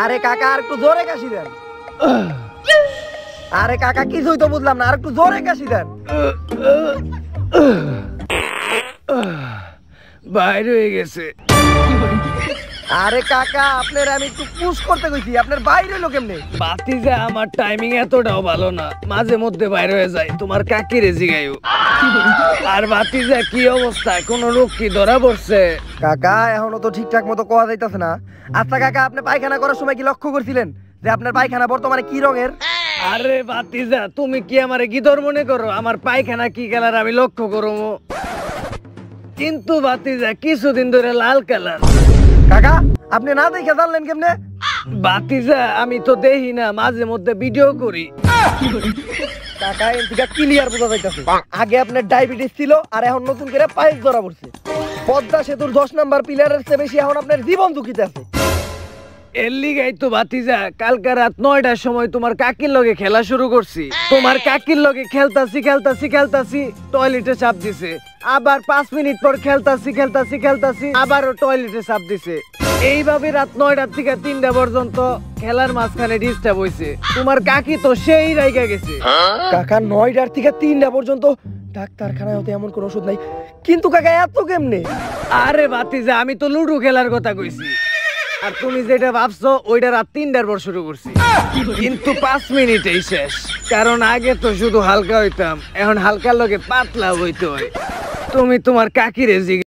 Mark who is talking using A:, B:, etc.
A: আরে কাকা আর একটু জোরে কাশি দেন। আরে কাকা কিছুই তো বুঝলাম না, আর একটু জোরে কাশি দেন।
B: বাইরে হয়ে গেছে।
A: আরে কাকা আপনার আমি একটু পুশ করতে কইছি, আপনার বাইরে হলো কেমনে?
B: বাতিজা আমার টাইমিং এতটাও ভালো না, মাঝে মধ্যে বাইরে হয়ে যায়। তোমার কাকিরে জিগাইও। আর বাতিজা কি অবস্থা, কোনো রোগ কি ধরা পড়ছে?
A: কাকা এখনো তো ঠিকঠাক মতো কোয়া যাইতাছে না। আচ্ছা কাকা আপনি পায়খানা করার সময় কি লক্ষ্য করছিলেন যে আপনার পায়খানা বর্তমানে কি রঙের?
B: আরে বাতিজা তুমি কি আমারে গিদর মনে করো? আমার পায়খানা কি কালার আমি লক্ষ্য করবো? কিন্তু বাতিজা কিছুদিন ধরে লাল কালার।
A: কাকা আপনি না দেখে জানলেন কেমনে?
B: বাতিজা আমি তো দেখি না, মাঝে মধ্যে ভিডিও করি।
A: কাকা এদিকে ক্লিয়ার বোঝা যাইতাছে আগে আপনার ডায়াবেটিস ছিল আর এখন নতুন করে পাইলস ধরা পড়ছে। পদ্মা সেতুর 10 নাম্বার পিলারের চেয়ে বেশি এখন আপনার জীবন ঝুঁকিতে আছে।
B: এর লিগাই তো বাতিজা কালকে রাত 9টার সময় তোমার কাকির লগে খেলা শুরু করছি। তোমার কাকির লগে খেলতাছি টয়লেটে চাপ দিছে। আবার 5 মিনিট পর খেলতাছি আবারও টয়লেটে চাপ দিছে। এইভাবে রাত 9টা থেকে 3টা পর্যন্ত খেলার মাঝখানে ডিস্টার্ব হইছে। তোমার কাকি তো সেই রাইগা গেছে।
A: কাকা 9টার থেকে 3টা পর্যন্ত ডাক্তারখানায় হতে এমন কোনো ওষুধ নাই, কিন্তু কাকা এত কেমনে?
B: আরে বাতিজা আমি তো লুডো খেলার কথা কইছি, আর তুমি যেটা ভাবছো ওইটা রাত 3টার পর শুরু করছি, কিন্তু 5 মিনিটেই শেষ। কারণ আগে তো শুধু হালকা হইতাম, এখন হালকার লগে পাতলা হইতে হয়। তুমি তোমার কাকিরে জিজ্ঞেস